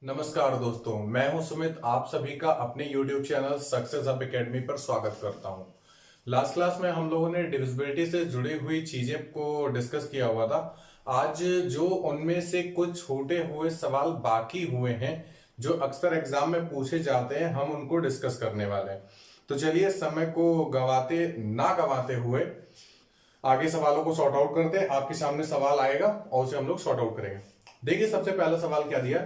नमस्कार दोस्तों, मैं हूं सुमित। आप सभी का अपने YouTube channel success hub academy पर स्वागत करता हूं। लास्ट क्लास में हम लोगों ने डिविजिबिलिटी से जुड़ी हुई चीजें को डिस्कस किया हुआ था। आज जो उनमें से कुछ छूटे हुए सवाल बाकी हुए हैं जो अक्सर एग्जाम में पूछे जाते हैं, हम उनको डिस्कस करने वाले हैं। तो चलिए समय को गवाते हुए आगे सवालों को सॉर्ट आउट करते हैं। आपके सामने सवाल आएगा और उसे हम लोग सॉर्ट आउट करेंगे। देखिए, सबसे पहला सवाल क्या दिया,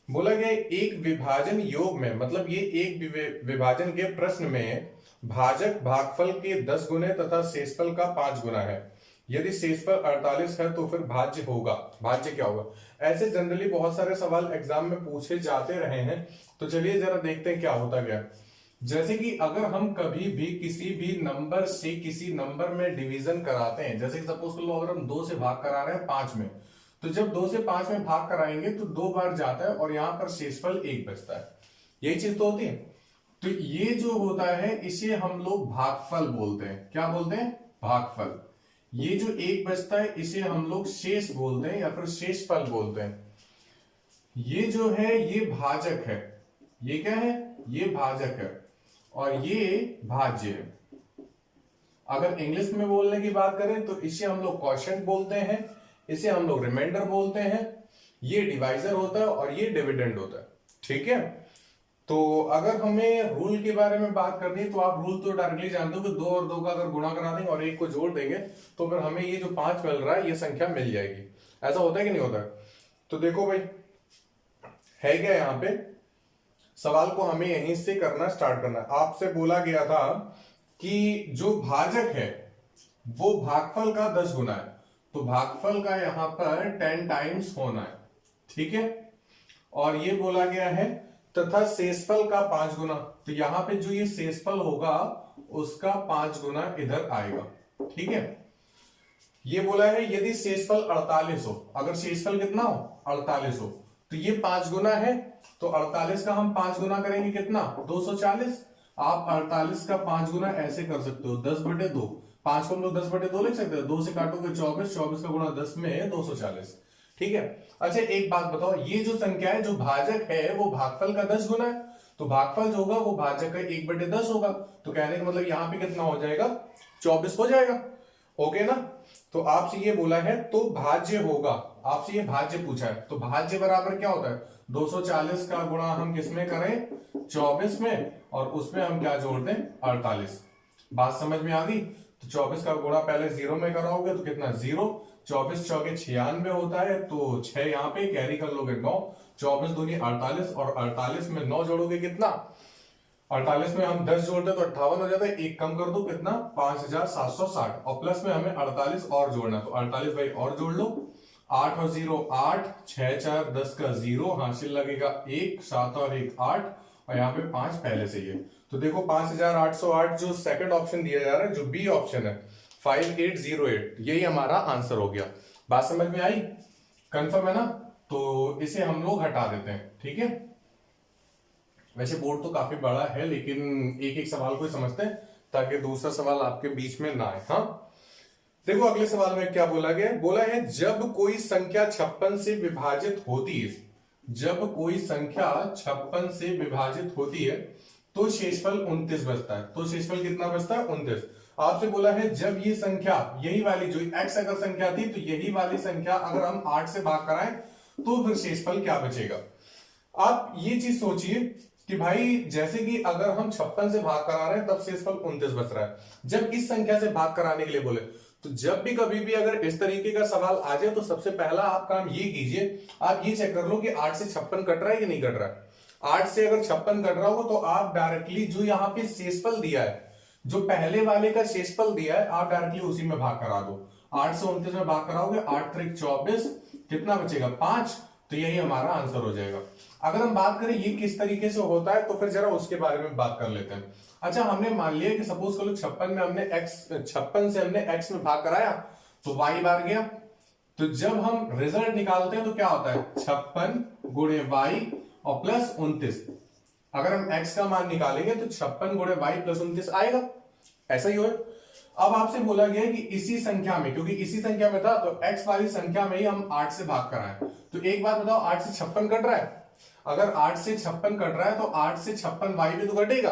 बोला गया एक विभाजन योग में, मतलब ये एक विभाजन के प्रश्न में भाजक भागफल के 10 गुने तथा शेषफल का 5 गुना है। यदि शेषफल 48 है तो फिर भाज्य होगा। भाज्य क्या होगा? ऐसे जनरली बहुत सारे सवाल एग्जाम में पूछे जाते रहे हैं। तो चलिए जरा देखते हैं क्या होता गया। जैसे कि अगर हम कभी भी किसी भी नंबर से किसी नंबर में डिवीजन कराते हैं, जैसे कि सपोज कर लो अगर हम 2 से भाग करा रहे हैं 5 में, तो जब 2 से 5 में भाग कराएंगे तो 2 बार जाता है और यहां पर शेषफल 1 बचता है। यही चीज तो होती है। तो ये जो होता है इसे हम लोग भागफल बोलते हैं। क्या बोलते हैं? भागफल। ये जो 1 बचता है इसे हम लोग शेष बोलते हैं या फिर शेषफल बोलते हैं। ये जो है ये भाजक है। ये क्या है? ये भाजक है और ये भाज्य है। अगर इंग्लिश में बोलने की बात करें तो इसे हम लोग क्वोशिएंट बोलते हैं, इसे हम लोग रिमाइंडर बोलते हैं। ये डिवाइजर होता है और ये डिविडेंड होता है। ठीक है। तो अगर हमें रूल के बारे में बात करनी है तो आप रूल तो डायरेक्टली जानते हो कि 2 और 2 का अगर गुणा करा देंगे और 1 को जोड़ देंगे तो फिर हमें ये जो 5 मिल रहा है ये संख्या मिल जाएगी। ऐसा होता है कि नहीं होता? तो देखो भाई, है क्या यहां पे सवाल को हमें यहीं से करना स्टार्ट करना है। आपसे बोला गया था कि जो भाजक है वो भागफल का 10 गुना है, तो भागफल का यहां पर 10 टाइम्स होना है। ठीक है। और ये बोला गया है तथा शेषफल का 5 गुना, तो यहां पे जो ये शेषफल होगा उसका 5 गुना इधर आएगा। ठीक है। ये बोला है यदि शेषफल 48 हो, अगर शेषफल कितना हो? 48 हो, तो ये 5 गुना है, तो 48 का हम 5 गुना करेंगे कितना? 240। आप 48 का 5 गुना ऐसे कर सकते हो 10/2। 5 को हम लोग 10/2 लिख सकते हैं। 2 से काटोगे 24, 24 का गुणा 10 में 240। ठीक है। अच्छा एक बात बताओ, ये जो संख्या है जो भाजक है वो भागफल का 10 गुना है, तो भागफल जो होगा वो भाजक का 1/10 होगा। तो कहने का मतलब यहां पे कितना हो जाएगा? 24 हो जाएगा। ओके ना? तो आपसे ये बोला है तो भाज्य होगा। आपसे ये भाज्य पूछा है, तो भाज्य बराबर क्या होता है? 240 का गुणा हम किसमें करें? 24 में, और उसमें हम क्या जोड़ दें? 48। बात समझ में आ गई? तो 24 का गुणा पहले 0 में कराओगे तो कितना? 0। 24 चौके 96 होता है, तो 6 यहां पे कैरी कर लोगे 9। 24 दूनी 48 और 48 में 9 जोड़ोगे कितना? 48 में हम 10 जोड़ते तो 58 हो जाता है। एक कम कर दो कितना? 5760। और प्लस में हमें 48 और जोड़ना, तो 48 भाई और जोड़ लो। 8 और 0 8, 6 4 10 का 0 हासिल लगेगा 1, 7 और 1 8, और यहाँ पे 5 पहले से ही है। तो देखो 5808 जो सेकंड ऑप्शन दिया जा रहा है, जो बी ऑप्शन है 5808, यही हमारा आंसर हो गया। बात समझ में आई? कंफर्म है ना? तो इसे हम लोग हटा देते हैं। ठीक है। वैसे बोर्ड तो काफी बड़ा है लेकिन एक एक सवाल को ही समझते हैं ताकि दूसरा सवाल आपके बीच में ना आए। हाँ, देखो अगले सवाल में क्या बोला गया। बोला है जब कोई संख्या 56 से विभाजित होती है, जब कोई संख्या 56 से विभाजित होती है तो शेषफल 29 बचता है। तो शेषफल कितना बचता है? 29। आपसे बोला है जब ये संख्या, यही वाली जो x अगर संख्या थी, तो यही वाली संख्या अगर हम 8 से भाग कराएं तो फिर शेषफल क्या बचेगा? आप ये चीज सोचिए कि भाई जैसे कि अगर हम 56 से भाग करा रहे हैं तब शेषफल 29 बच रहा है। जब इस संख्या से भाग कराने के लिए बोले, तो जब भी कभी भी अगर इस तरीके का सवाल आ जाए तो सबसे पहला आप काम ये कीजिए, आप ये चेक कर लो कि 8 से 56 कट रहा है कि नहीं कट रहा है। 8 से अगर 56 कट रहा होगा तो आप डायरेक्टली जो यहाँ पे शेषफल दिया है, जो पहले वाले का शेषफल दिया है, आप डायरेक्टली उसी में भाग करा दो। 8 से 29 में भाग कराओगे, 8 3 24, कितना बचेगा? 5। तो यही हमारा आंसर हो जाएगा। अगर हम बात करें ये किस तरीके से होता है तो फिर जरा उसके बारे में बात कर लेते हैं। अच्छा, हमने मान लिया कि सपोज करो 56 में हमने x, 56 से हमने x में भाग कराया तो y बार गया। तो जब हम रिजल्ट निकालते हैं तो क्या होता है? 56 गुणे y और प्लस 29। अगर हम x का मान निकालेंगे तो 56 गुणे y प्लस 29 आएगा। ऐसा ही हो। अब आपसे बोला गया है कि इसी संख्या में, क्योंकि इसी संख्या में था तो x वाली संख्या में ही हम 8 से भाग कराएं। तो एक बात बताओ, 8 से 56 कट रहा है? अगर 8 से 56 कट रहा है तो 8 से 56 y भी तो कटेगा।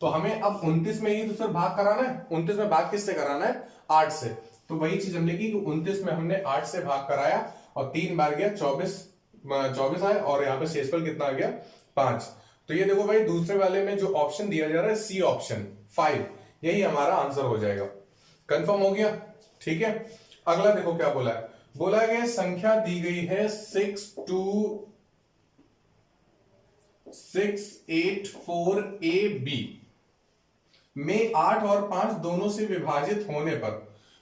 तो हमें अब 29 में ही तो सिर्फ भाग कराना है। 29 में भाग किससे कराना है? 8 से। तो वही चीज हमने की कि 29 में हमने 8 से भाग कराया और 3 बार गया 24 आया और यहाँ पे शेषफल कितना आ गया? 5। तो ये देखो भाई दूसरे वाले में जो ऑप्शन दिया जा रहा है सी ऑप्शन 5, यही हमारा आंसर हो जाएगा। कंफर्म हो गया? ठीक है। अगला देखो क्या बोला है। बोला गया संख्या दी गई है 684AB में 8 और 5 दोनों से विभाजित होने पर,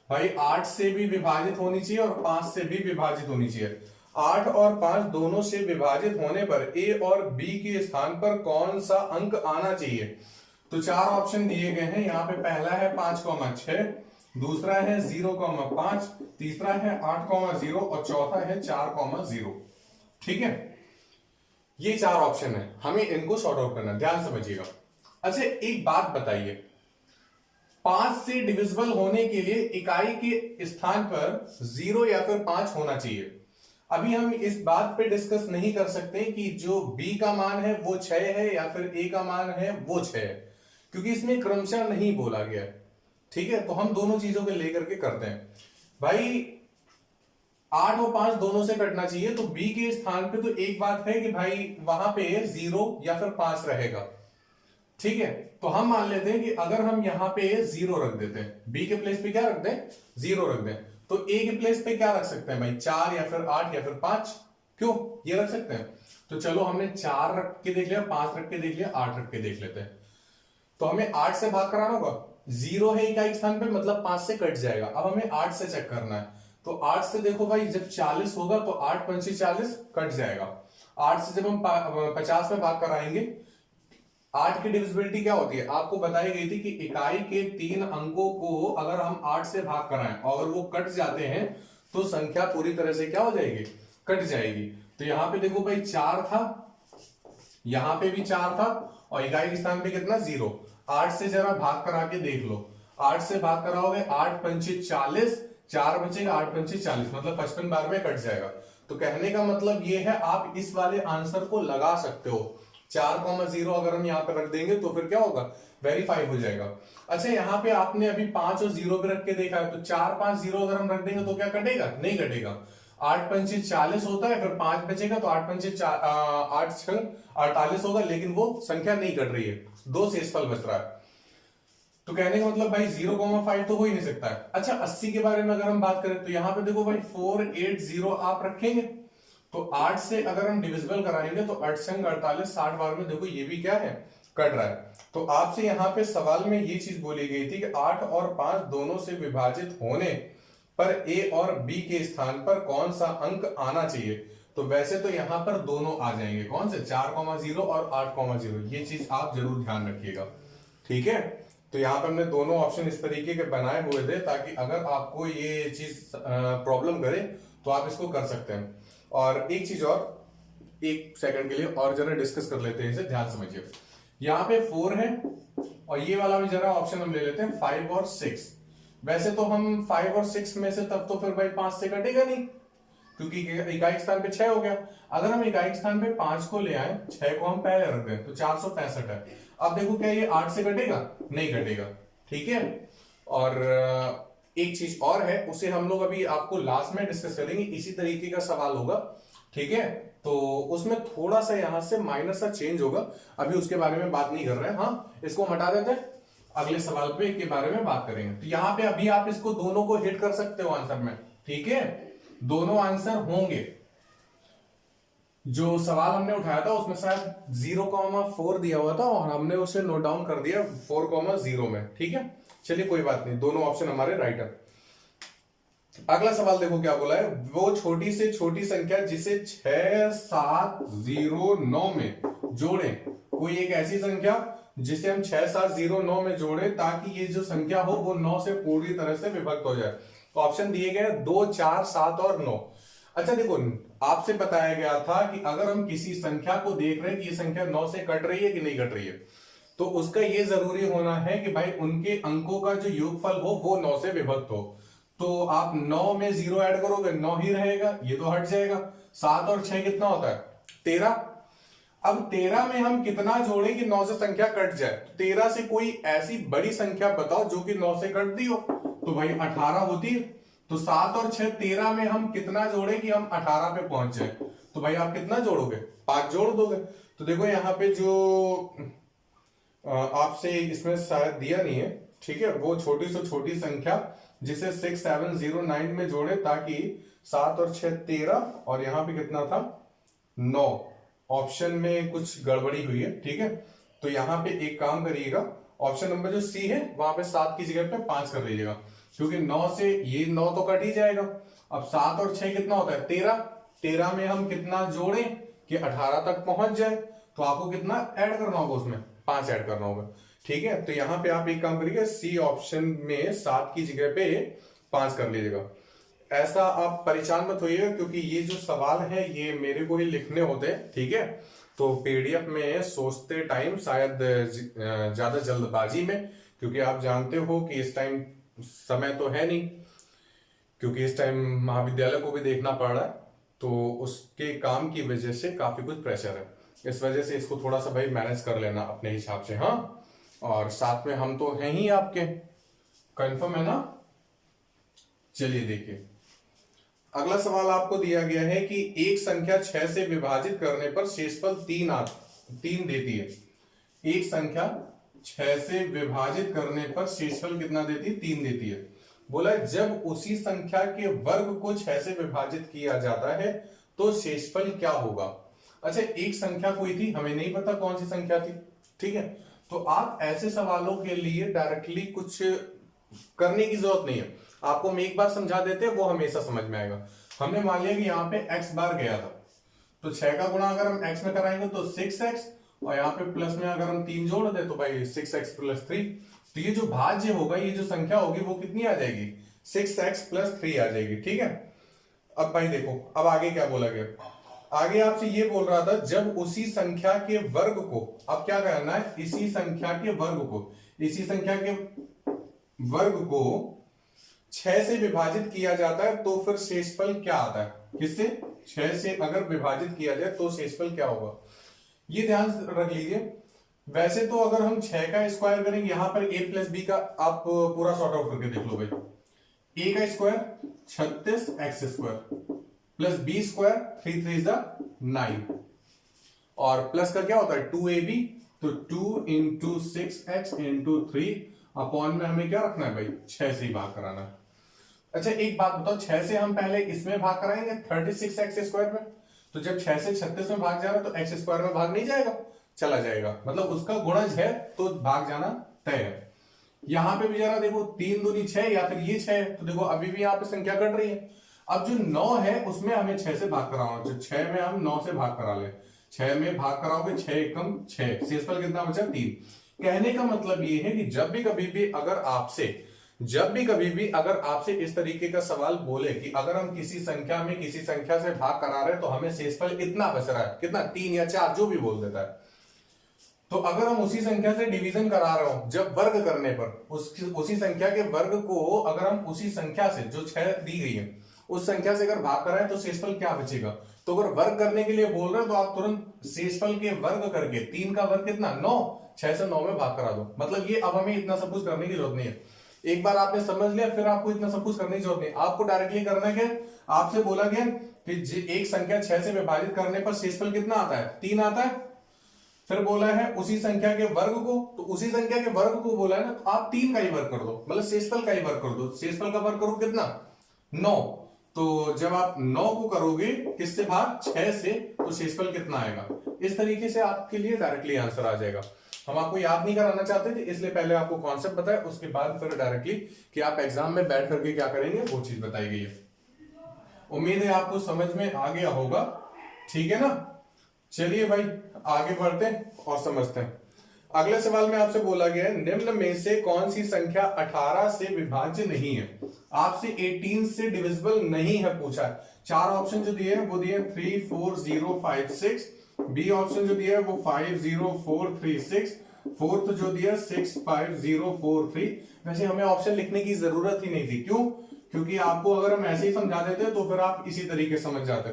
भाई 8 से भी विभाजित होनी चाहिए और 5 से भी विभाजित होनी चाहिए। 8 और 5 दोनों से विभाजित होने पर ए और बी के स्थान पर कौन सा अंक आना चाहिए? तो 4 ऑप्शन दिए गए हैं। यहाँ पे पहला है 5,6, दूसरा है 0,5, तीसरा है 8,0 और चौथा है 4,0। ठीक है, ये 4 ऑप्शन है, हमें इनको सॉर्ट आउट करना, ध्यान समझिएगा। अच्छा एक बात बताइए, 5 से डिविजिबल होने के लिए इकाई के स्थान पर 0 या फिर 5 होना चाहिए। अभी हम इस बात पे डिस्कस नहीं कर सकते कि जो b का मान है वो 6 है या फिर a का मान है वो 6 है, क्योंकि इसमें क्रमशः नहीं बोला गया है। ठीक है, तो हम दोनों चीजों के लेकर के करते हैं। भाई 8 और 5 दोनों से कटना चाहिए, तो b के स्थान पे तो एक बात है कि भाई वहां पे 0 या फिर 5 रहेगा। ठीक है, तो हम मान लेते हैं कि अगर हम यहां पे 0 रख देते हैं, b के प्लेस पे क्या रख दें? 0 रख दें, तो a के प्लेस पे क्या रख सकते हैं भाई? 4 या फिर 8 या फिर 5, क्यों ये रख सकते हैं। तो चलो हमने 4 रख के देख लिया, 5 रख के देख लिया, 8 रख के देख लेते हैं। तो हमें 8 से भाग कराना होगा, 0 है इकाई स्थान पे मतलब 5 से कट जाएगा। अब हमें 8 से चेक करना है, तो 8 से देखो भाई जब 40 होगा तो 8 पंचे 40 कट जाएगा। 8 से जब हम 50 में भाग कराएंगे, 8 की डिविजिबिलिटी क्या होती है? आपको बताई गई थी कि इकाई के 3 अंकों को अगर हम 8 से भाग कराएं और अगर वो कट जाते हैं तो संख्या पूरी तरह से क्या हो जाएगी? कट जाएगी। तो यहां पे देखो भाई 4 था, यहां पे भी 4 था और इकाई के स्थान पे कितना? 0। 8 से जरा भाग करा के देख लो, 8 से भाग कराओगे 8 पंचे 40, 4 बचेगा, 8 पंचे 40 मतलब 55 बार में कट जाएगा। तो कहने का मतलब ये है आप इस वाले आंसर को लगा सकते हो। 4,0 अगर हम यहाँ पे रख देंगे तो फिर क्या होगा? वेरीफाई हो जाएगा। अच्छा यहाँ पे आपने अभी 5 और 0 पे रख के देखा है, तो 4 5 0 अगर हम रख देंगे तो क्या कटेगा? नहीं कटेगा। 8 पंचे 40 होता है, फिर 5 बचेगा तो 8 पंचे 8 6 48 होगा, लेकिन वो संख्या नहीं कट रही है, 2 शेषफल बच रहा है। तो कहने का मतलब भाई 0,5 तो हो ही नहीं सकता है। अच्छा 80 के बारे में अगर हम बात करें तो यहाँ पे देखो भाई 480 आप रखेंगे, तो 8 से अगर हम डिविजिबल कराएंगे तो 8 संग 48 60 बार में देखो ये भी क्या है? कट रहा है। तो आपसे यहाँ पे सवाल में ये चीज बोली गई थी कि 8 और 5 दोनों से विभाजित होने पर a और b के स्थान पर कौन सा अंक आना चाहिए? तो वैसे तो यहाँ पर दोनों आ जाएंगे, कौन से? 4,0 और 8,0। ये चीज आप जरूर ध्यान रखिएगा। ठीक है, तो यहाँ पे हमने दोनों ऑप्शन इस तरीके के बनाए हुए थे ताकि अगर आपको ये चीज प्रॉब्लम करे तो आप इसको कर सकते हैं। और एक चीज और, एक सेकंड के लिए और जरा डिस्कस कर लेते हैं, इसे ध्यान समझिए। यहाँ पे 4 है और ये वाला भी जरा ऑप्शन हम ले लेते हैं 5 और 6। वैसे तो हम 5 और 6 में से तब तो फिर भाई 5 से कटेगा नहीं, क्योंकि इकाई स्थान पे 6 हो गया। अगर हम इकाई स्थान पे 5 को ले आए, 6 को हम पहले रख दें तो 465 है। अब देखो क्या ये 8 से कटेगा? नहीं कटेगा। ठीक है, और एक चीज और है, उसे हम लोग अभी आपको लास्ट में डिस्कस करेंगे, इसी तरीके का सवाल होगा। ठीक है, तो उसमें थोड़ा सा यहां से माइनस सा चेंज होगा, अभी उसके बारे में बात नहीं कर रहे हैं। हाँ, इसको हटा देते हैं, अगले सवाल पे के बारे में बात करेंगे। तो यहाँ पे अभी आप इसको दोनों को हिट कर सकते हो आंसर में। ठीक है, दोनों आंसर होंगे। जो सवाल हमने उठाया था उसमें शायद 0,4 दिया हुआ था और हमने उसे नोट डाउन कर दिया 4,0 में। ठीक है, चलिए कोई बात नहीं, दोनों ऑप्शन हमारे राइट है। अगला सवाल देखो क्या बोला है, वो छोटी से छोटी संख्या जिसे 6709 में जोड़ें। कोई एक ऐसी संख्या जिसे हम 6709 में जोड़ें ताकि ये जो संख्या हो वो 9 से पूरी तरह से विभक्त हो जाए। तो ऑप्शन दिए गए 2 4 7 और 9। अच्छा देखो, आपसे बताया गया था कि अगर हम किसी संख्या को देख रहे हैं कि ये संख्या 9 से कट रही है कि नहीं कट रही है, तो उसका ये जरूरी होना है कि भाई उनके अंकों का जो योगफल हो वो 9 से विभक्त हो। तो आप 9 में 0 ऐड करोगे 9 ही रहेगा, ये तो हट जाएगा। 7 और 6 कितना होता है? 13। अब 13 में हम कितना जोड़ें कि 9 से संख्या कट जाए? तो 13 से कोई ऐसी बड़ी संख्या बताओ जो कि 9 से कटती हो। तो भाई 18 होती है। तो 7 और 6 13 में हम कितना जोड़े कि हम 18 पे पहुंच जाए? तो भाई आप कितना जोड़ोगे? 5 जोड़ दोगे। तो देखो यहाँ पे जो आपसे इसमें शायद दिया नहीं है, ठीक है, वो छोटी से छोटी संख्या जिसे 6709 में जोड़े, ताकि 7 और 6 13 और यहाँ पे कितना था 9। ऑप्शन में कुछ गड़बड़ी हुई है, ठीक है। तो यहाँ पे एक काम करिएगा, ऑप्शन नंबर जो सी है वहां पे 7 की जगह पे 5 कर लीजिएगा, क्योंकि 9 से ये 9 तो कट ही जाएगा। अब 7 और 6 कितना होता है 13। 13 में हम कितना जोड़े कि 18 तक पहुंच जाए? तो आपको कितना ऐड करना होगा? उसमें 5 ऐड करना होगा, ठीक है। तो यहां पे आप एक काम करिएगा, सी ऑप्शन में 7 की जगह पे 5 कर लीजिएगा। ऐसा आप परेशान मत होइएगा, क्योंकि ये जो सवाल है ये मेरे को ही लिखने होते हैं, ठीक है। तो पीडीएफ में सोचते टाइम शायद ज्यादा जल्दबाजी में, क्योंकि आप जानते हो कि इस टाइम समय तो है नहीं, क्योंकि इस टाइम महाविद्यालय को भी देखना पड़ रहा है, तो उसके काम की वजह से काफी कुछ प्रेशर है। इस वजह से इसको थोड़ा सा भाई मैनेज कर लेना अपने हिसाब से, हाँ। और साथ में हम तो हैं ही आपके, कंफर्म है ना? चलिए देखिए, अगला सवाल आपको दिया गया है कि एक संख्या 6 से विभाजित करने पर शेषफल 3 देती है। एक संख्या 6 से विभाजित करने पर शेषफल कितना देती है? 3 देती है। बोला जब उसी संख्या के वर्ग को 6 से विभाजित किया जाता है तो शेषफल क्या होगा? अच्छा, एक संख्या कोई थी, हमें नहीं पता कौन सी संख्या थी, ठीक है। तो आप ऐसे सवालों के लिए डायरेक्टली कुछ करने की जरूरत नहीं है, आपको हम एक बार समझा देते हैं, वो हमेशा समझ में आएगा। हमने मान लिया कि यहाँ पे x बार गया था, तो 6 का गुणा अगर हम x में कराएंगे तो 6x, और यहाँ पे प्लस में अगर हम 3 जोड़ दे तो भाई 6x + 3। तो ये जो भाज्य होगा, ये जो संख्या होगी वो कितनी आ जाएगी? 6x + 3 आ जाएगी, ठीक है। अब भाई देखो, अब आगे क्या बोला गया? आगे आपसे ये बोल रहा था जब उसी संख्या के वर्ग को, अब क्या करना है, इसी संख्या के वर्ग को, इसी संख्या के वर्ग को 6 से विभाजित किया जाता है तो फिर शेषफल क्या आता है? किससे? 6 से अगर विभाजित किया जाए तो शेषफल क्या होगा? ये ध्यान रख लीजिए। वैसे तो अगर हम 6 का स्क्वायर करेंगे, यहां पर a + b का आप पूरा सॉर्ट आउट करके देख लो भाई। a का स्क्वायर 36x² + b स्क्वायर 3 3 9, और प्लस का क्या होता है 2ab, तो 2 × 6x × 3 अपॉन में हमें क्या रखना है भाई? 6 से ही भाग कराना है। अच्छा एक बात बताओ, 6 से हम पहले इसमें भाग कराएंगे 36x² में, तो जब 6 से 36 में भाग जा रहा है तो x² में भाग नहीं जाएगा? चला जाएगा, मतलब उसका गुणज है तो भाग जाना तय है। यहां पे भी जरा देखो, 3 दूनी 6 या फिर ये 6 है, तो देखो अभी भी यहाँ पे संख्या कट रही है। अब जो 9 है उसमें हमें 6 से भाग कराना, जो 6 में हम 9 से भाग करा ले, 6 में भाग कराओगे 6 एकम 6, शेषफल कितना बचा? 3। कहने का मतलब ये है कि जब भी कभी भी अगर आपसे इस तरीके का सवाल बोले कि अगर हम किसी संख्या में किसी संख्या से भाग करा रहे हैं तो हमें शेषफल इतना बच रहा है, कितना? 3 या 4, जो भी बोल देता है, तो अगर हम उसी संख्या से डिवीजन करा रहे हो, जब वर्ग करने पर उसी संख्या के वर्ग को अगर हम उसी संख्या से जो 6 दी गई है उस संख्या से अगर भाग कराएं तो शेषफल क्या बचेगा? तो अगर वर्ग करने के लिए बोल रहे हो तो आप तुरंत शेषफल के वर्ग करके 3 का वर्ग कितना? 9, 6 से 9 में भाग करा दो। मतलब ये अब हमें इतना सब कुछ करने की जरूरत नहीं है, एक बार आपने समझ लिया फिर आपको इतना सब कुछ करने की जरूरत नहीं। आपको डायरेक्टली करना क्या? आपसे बोला गया कि एक संख्या 6 से विभाजित करने पर शेषफल कितना आता है? 3 आता है। फिर बोला है उसी संख्या के वर्ग को, तो उसी संख्या के वर्ग को बोला है ना, तो आप 3 का ही वर्ग कर दो, मतलब शेषफल का ही वर्ग कर दो। शेषफल का वर्ग करो कितना? 9। तो जब आप 9 को करोगे किससे भाग? 6 से, तो शेषफल कितना आएगा? इस तरीके से आपके लिए डायरेक्टली आंसर आ जाएगा। हम आपको याद नहीं कराना चाहते थे, इसलिए पहले आपको कॉन्सेप्ट बताया, उसके बाद फिर डायरेक्टली कि आप एग्जाम में बैठ करके क्या करेंगे वो चीज बताई गई है। उम्मीद है आपको समझ में आ गया होगा, ठीक है ना? चलिए भाई आगे बढ़ते हैं और समझते हैं। अगले सवाल में आपसे बोला गया है निम्न में से कौन सी संख्या 18 से विभाज्य नहीं है? आपसे 18 से डिविजिबल नहीं है पूछा है। 4 ऑप्शन जो दिए हैं वो दिए 3 4 0 5 6, बी ऑप्शन जो दिया है वो 5 0 4 3 6, फोर्थ जो दिया 6 5 0 4 3। वैसे हमें ऑप्शन लिखने की जरूरत ही नहीं थी, क्यों? क्योंकि आपको अगर हम ऐसे ही समझा देते तो फिर आप इसी तरीके समझ जाते।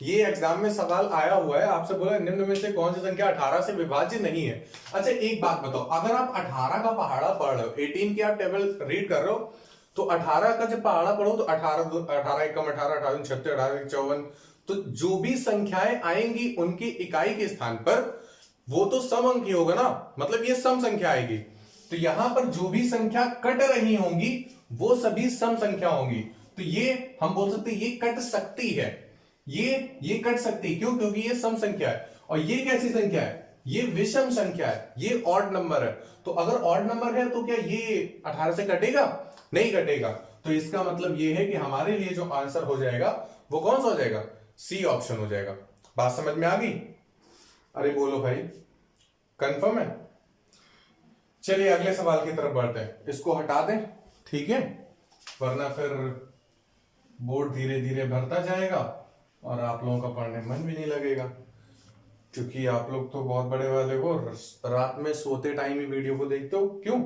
ये एग्जाम में सवाल आया हुआ है, आपसे बोला निम्न में से कौन सी संख्या 18 से विभाज्य नहीं है। अच्छा एक बात बताओ, अगर आप 18 का पहाड़ा पढ़ रहे हो, 18 की आप टेबल रीड कर रहे हो, तो 18 का जब पहाड़ा पढ़ो तो 18 एकम 18, 18 36, 18 54, तो जो भी संख्याएं आएंगी उनकी इकाई के स्थान पर वो तो सम अंक ही होगा ना, मतलब ये सम संख्या आएगी। तो यहां पर जो भी संख्या कट रही होंगी वो सभी सम संख्या होंगी। तो ये हम बोल सकते हैं ये कट सकती है, ये कट सकती है। क्यों? क्योंकि ये सम संख्या है। और ये कैसी संख्या है? ये विषम संख्या है, ये ऑड नंबर है। तो अगर ऑड नंबर है तो क्या ये 18 से कटेगा? नहीं कटेगा। तो इसका मतलब ये है कि हमारे लिए जो आंसर हो जाएगा वो कौन सा हो जाएगा? सी ऑप्शन हो जाएगा। बात समझ में आ गई? अरे बोलो भाई, कंफर्म है? चलिए अगले सवाल की तरफ बढ़ते हैं, इसको हटा दें, ठीक है, वरना फिर बोर्ड धीरे धीरे भरता जाएगा और आप लोगों का पढ़ने मन भी नहीं लगेगा, क्योंकि आप लोग तो बहुत बड़े वाले हो, रात में सोते टाइम ही वीडियो को देखते हो। क्यों?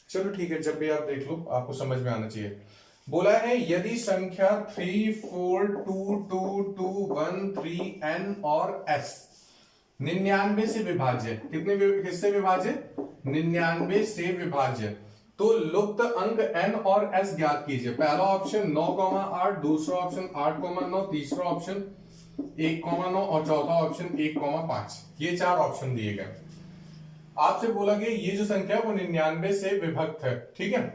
चलो ठीक है, जब भी आप देख लो आपको समझ में आना चाहिए। बोला है यदि संख्या 3, 4, 2, 2, 2, 1, 3, n और s 99 से विभाज्य, किससे विभाज्य? 99 से विभाज्य, तो लुप्त अंक n और s ज्ञात कीजिए। पहला ऑप्शन 9,8, दूसरा ऑप्शन 8,9, तीसरा ऑप्शन 1,9 और चौथा ऑप्शन 1,5। ये 4 ऑप्शन दिए गए। आपसे बोला गया ये जो संख्या है वो 99 से विभक्त है, ठीक है।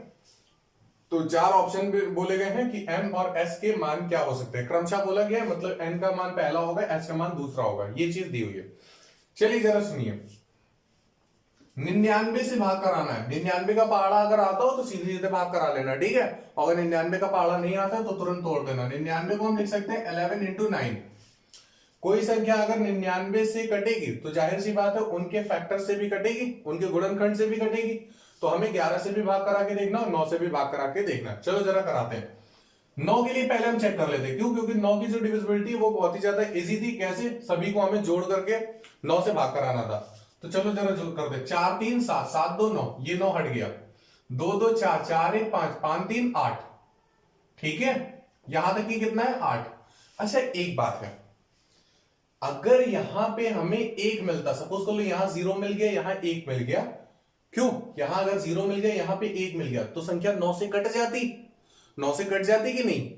तो 4 ऑप्शन बोले गए हैं कि m और s के मान क्या हो सकते हैं, क्रमशः बोला गया है, मतलब n का मान पहला होगा, s का मान दूसरा होगा, ये चीज दी हुई है। चलिए जरा सुनिए, 99 से भाग कराना है। 99 का पहाड़ा अगर आता हो तो सीधे सीधे भाग करा लेना, ठीक है। अगर 99 का पहाड़ा नहीं आता है तो तुरंत तोड़ देना। 99 को हम लिख सकते हैं 11 into 9। कोई संख्या अगर 99 से कटेगी तो जाहिर सी बात है उनके फैक्टर से भी कटेगी, उनके गुणनखंड से भी कटेगी। तो हमें 11 से भी भाग करा के देखना और 9 से भी भाग करा के देखना। चलो जरा कराते हैं। 9 के लिए पहले हम चेक कर लेते हैं, क्यों? क्योंकि 9 की जो डिविजिबिलिटी है वो बहुत ही ज्यादा इजी थी। कैसे? सभी को हमें जोड़ करके 9 से भाग कराना था। तो चलो जरा जोड़ कर दे। 4 3 7, 7 2 9, ये 9 हट गया। 2 2 4, 4 1 5, 5 3 8, ठीक है। यहां तक की कितना है? 8। अच्छा एक बात है, अगर यहां पे हमें 1 मिलता, सपोज कर लो यहां 0 मिल गया, यहां 1 मिल गया, क्यों? यहां अगर 0 मिल गया, यहां पे 1 मिल गया, तो संख्या 9 से कट जाती, 9 से कट जाती कि नहीं?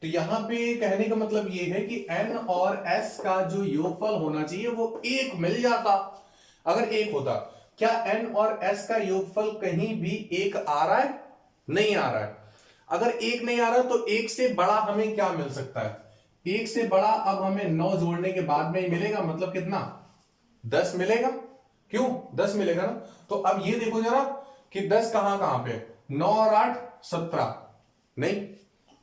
तो यहां पे कहने का मतलब ये है कि n और s का जो योगफल होना चाहिए वो 1 मिल जाता। अगर 1 होता, क्या n और s का योगफल कहीं भी 1 आ रहा है? नहीं आ रहा है। अगर 1 नहीं आ रहा तो 1 से बड़ा हमें क्या मिल सकता है? 1 से बड़ा अब हमें 9 जोड़ने के बाद में ही मिलेगा, मतलब कितना? 10 मिलेगा। क्यों? 10 मिलेगा ना। तो अब ये देखो जरा कि 10 कहां कहां पे? 9 और 8 17, नहीं।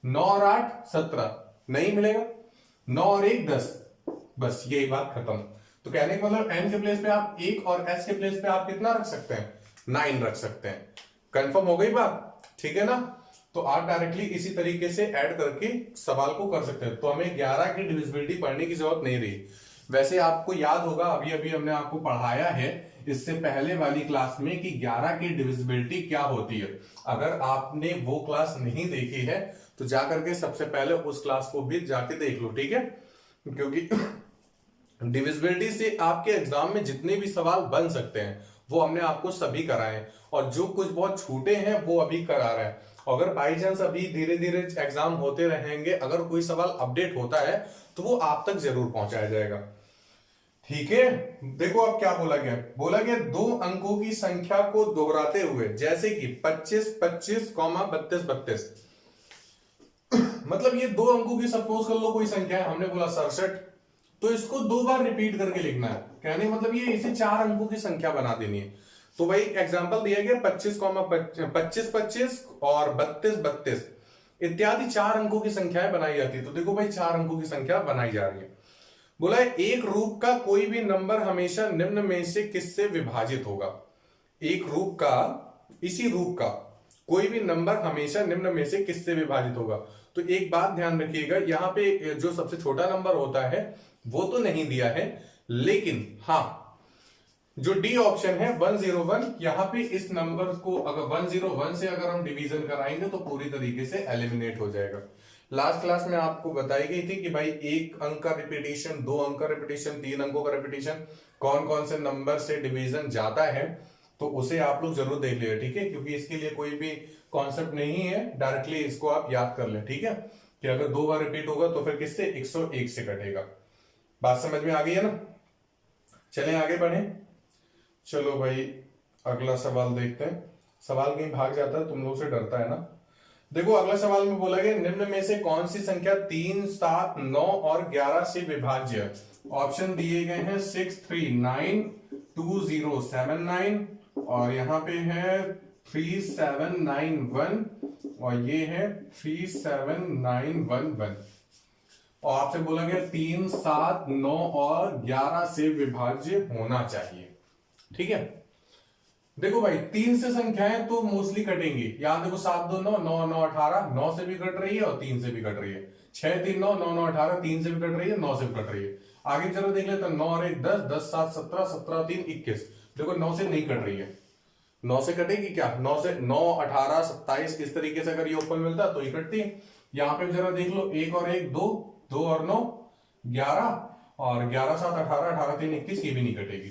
9 और 8 17 नहीं मिलेगा। 9 और 1 10, बस यही बात खत्म। तो कहने का मतलब n के प्लेस पे आप 1 और s के प्लेस पे आप कितना रख सकते हैं? 9 रख सकते हैं। कंफर्म हो गई बात? ठीक है ना। तो आप डायरेक्टली इसी तरीके से ऐड करके सवाल को कर सकते हैं। तो हमें 11 की डिविजिबिलिटी पढ़ने की जरूरत नहीं रही। वैसे आपको याद होगा, अभी अभी हमने आपको पढ़ाया है इससे पहले वाली क्लास में कि 11 की डिविजिबिलिटी क्या होती है। अगर आपने वो क्लास नहीं देखी है तो जाकर के सबसे पहले उस क्लास को भी जाके देख लो, ठीक है। क्योंकि डिविजिबिलिटी से आपके एग्जाम में जितने भी सवाल बन सकते हैं वो हमने आपको सभी कराए, और जो कुछ बहुत छूटे हैं वो अभी करा रहे हैं। अगर बाई चांस अभी धीरे धीरे एग्जाम होते रहेंगे, अगर कोई सवाल अपडेट होता है तो वो आप तक जरूर पहुंचाया जाएगा, ठीक है। देखो अब क्या बोला गया, बोला गया 2 अंकों की संख्या को दोहराते हुए, जैसे कि 25 25, 32 32। मतलब ये 2 अंकों की सपोज कर लो कोई संख्या है, हमने बोला 67, तो इसको 2 बार रिपीट करके लिखना है। कहने मतलब ये इसे 4 अंकों की संख्या बना देनी है। तो भाई एग्जांपल दिया गया 25 25 और 32 32 इत्यादि 4 अंकों की संख्याएं बनाई जाती है। तो देखो भाई 4 अंकों की संख्या बनाई जा रही है। बोला है एक रूप का कोई भी नंबर हमेशा निम्न में से किससे विभाजित होगा? एक रूप का, इसी रूप का कोई भी नंबर हमेशा निम्न में से किससे विभाजित होगा? तो एक बात ध्यान रखिएगा, यहां पे जो सबसे छोटा नंबर होता है वो तो नहीं दिया है, लेकिन हां जो डी ऑप्शन है 101, यहां पे इस नंबर को अगर 101 से अगर हम डिवीजन कराएंगे तो पूरी तरीके से एलिमिनेट हो जाएगा। लास्ट क्लास में आपको बताई गई थी कि भाई 1 अंक का रिपीटिशन, 2 अंक का रिपीटिशन, 3 अंकों का रिपीटिशन, कौन कौन से नंबर से डिवीजन जाता है, तो उसे आप लोग जरूर देख लिएगा, ठीक है, क्योंकि इसके लिए कोई भी कॉन्सेप्ट नहीं है, डायरेक्टली इसको आप याद कर ले, ठीक है, कि अगर 2 बार रिपीट होगा तो फिर किससे, 101 से कटेगा। बात समझ में आ गई है ना। चलें आगे बढ़े। चलो भाई अगला सवाल देखते हैं। सवाल कहीं भाग जाता है, तुम लोग से डरता है ना। देखो अगला सवाल में बोला गया निम्न में से कौन सी संख्या 3, 7, 9 और 11 से विभाज्य है। ऑप्शन दिए गए हैं 6, 3, 9, 2, 0, 7, 9 और यहां पे है 3, 7, 9, 1 और ये है 3, 7, 9, 1, 1 और आपसे बोला गया 3, 7, 9 और 11 से विभाज्य होना चाहिए, ठीक है। देखो भाई 3 से संख्याएं तो मोस्टली कटेंगी। यहां देखो 7, 2, 9, 9, 9, 18, 9 से भी कट रही है और 3 से भी कट रही है। 6, 3, 9, 9, 9, 18, 3 से भी कट रही है, 9 से भी कट रही है। आगे चलो देख लेते हैं 9 और 1 10, 10, 7, 17, 17, 3, 21। देखो 9 से नहीं कट रही है। 9 से कटेगी क्या, 9 से 9, 18, 27 इस तरीके से अगर योगफल मिलता है तो ही कटती है। यहाँ पे जरा देख लो 1 और 1 2, 2 और 9 11 और 11, 7, 18, 18, 3, 21 ये भी नहीं कटेगी।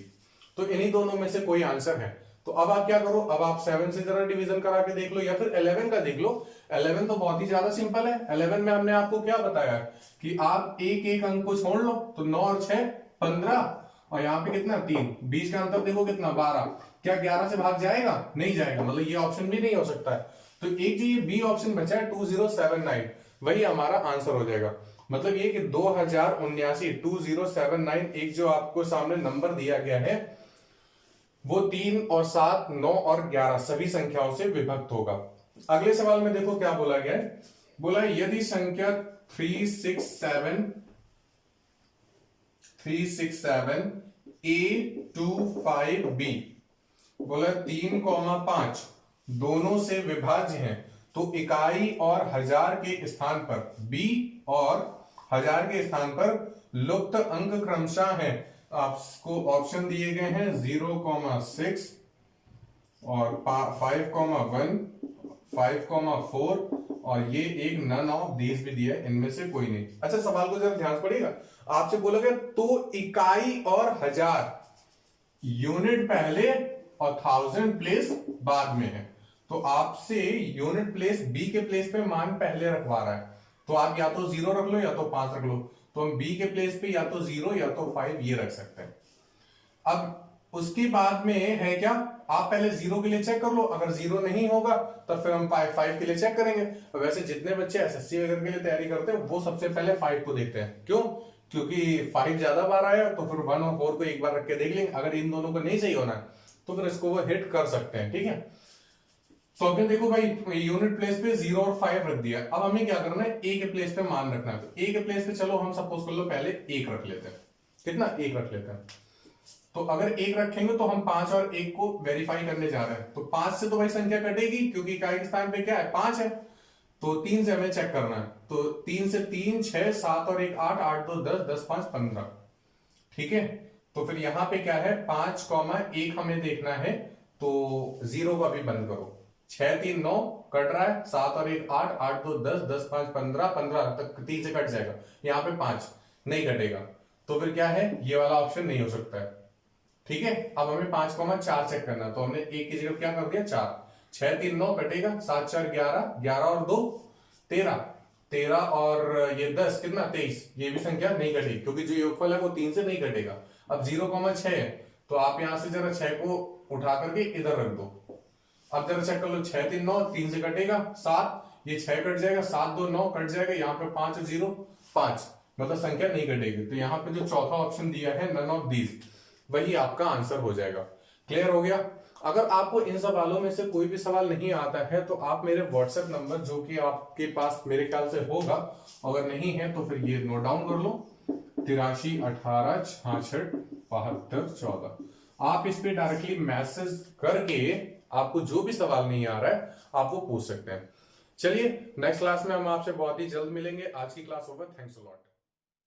तो इन्हीं दोनों में से कोई आंसर है। तो अब आप क्या करो, अब आप 7 से जरा डिवीजन करा के देख लो या फिर 11 का देख लो। 11 तो बहुत ही ज्यादा सिंपल है। 11 में हमने आपको क्या बताया कि आप एक एक अंक को छोड़ लो, तो 9 और 6 15 और यहाँ पे कितना 3, बीच का अंतर देखो कितना 12। क्या 11 से भाग जाएगा, नहीं जाएगा, मतलब ये ऑप्शन भी नहीं हो सकता है। तो एक जो ये बी ऑप्शन बचा है 2079 वही हमारा आंसर हो जाएगा। मतलब ये कि 2079 2079 एक जो आपको सामने नंबर दिया गया है वो 3 और 7, 9 और 11 सभी संख्याओं से विभक्त होगा। अगले सवाल में देखो क्या बोला गया है। बोला यदि संख्या 367A25B बोला 3,5 दोनों से विभाज्य हैं तो इकाई और हजार के स्थान पर B और हजार के स्थान पर लुप्त अंक क्रमशः हैं। आपको ऑप्शन दिए गए हैं 0,6 और 5,1 5,4 और ये एक नन ऑफ दीज भी दिया है, इनमें से कोई नहीं। अच्छा सवाल को जरा ध्यान पड़ेगा, आपसे बोला गया तो इकाई और हजार यूनिट पहले और 1000 प्लेस बाद में है, तो आपसे यूनिट प्लेस बी के प्लेस पे मान पहले रखवा रहा है, तो आप या तो 0 रख लो या तो 5 रख लो। तो हम बी के प्लेस पे या तो 0 या तो 5 ये रख सकते हैं। अब उसके बाद में है क्या, आप पहले 0 के लिए चेक कर लो, अगर 0 नहीं होगा तो फिर हम 5 के लिए चेक करेंगे। वैसे जितने बच्चे एसएससी वगैरह के लिए तैयारी करते हैं वो सबसे पहले 5 को देखते हैं। क्यों, क्योंकि 5 ज्यादा बार आया तो फिर 1 और 4 को एक बार रख के देख लेंगे। अगर इन दोनों को नहीं चाहिए होना तो फिर इसको वो हिट कर सकते हैं, ठीक है। तो अभी देखो भाई यूनिट प्लेस पे 0 और 5 रख दिया। अब हमें क्या करना है, ए के प्लेस पे मान रखना है। तो ए के प्लेस पे चलो हम सपोज कर लो पहले 1 रख लेते हैं। कितना, 1 रख लेते हैं। तो अगर 1 रखेंगे तो हम 5 और 1 को वेरीफाई करने जा रहे हैं। तो 5 से तो भाई संख्या कटेगी क्योंकि इकाई के स्थान पे क्या है 5 है। तो 3 से हमें चेक करना है। तो 3 से 3 6 7 और 1 8 8 2 10 10 5 15, ठीक है। तो फिर यहां पे क्या है 5,1 हमें देखना है, तो 0 का भी बंद करो। 6 3 9 कट रहा है, 7 और 1 8 8 2 10 10 5 15 15 तक 3 से कट जाएगा। यहाँ पे 5 नहीं कटेगा, तो फिर क्या है ये वाला ऑप्शन नहीं हो सकता है, ठीक है। अब हमें 5,4 चेक करना है, तो हमने 1 की जगह क्या कर दिया 4। 6 3 9 कटेगा, 7 4 11 11 और 2 13 13 और ये 10 कितना 23, ये भी संख्या नहीं कटेगी क्योंकि जो योगफल है वो 3 से नहीं कटेगा। अब 0,6 है, तो आप यहां से जरा 6 को उठा करके इधर रख दो। अब जरा चेक कर लो 6 3 9 3 से कटेगा 7, ये 6 कट जाएगा, 7 2 9 कट जाएगा, यहाँ पे 5 0 5, मतलब संख्या नहीं कटेगी। तो यहाँ पे जो चौथा ऑप्शन दिया है नन ऑफ दीज वही आपका आंसर हो जाएगा। क्लियर हो गया। अगर आपको इन सवालों में से कोई भी सवाल नहीं आता है तो आप मेरे व्हाट्सएप नंबर जो कि आपके पास मेरे ख्याल से होगा, अगर नहीं है तो फिर ये नोट डाउन कर लो 83 18 66 72 14। आप इस पे डायरेक्टली मैसेज करके आपको जो भी सवाल नहीं आ रहा है आप वो पूछ सकते हैं। चलिए नेक्स्ट क्लास में हम आपसे बहुत ही जल्द मिलेंगे। आज की क्लास होगा। Thanks a lot.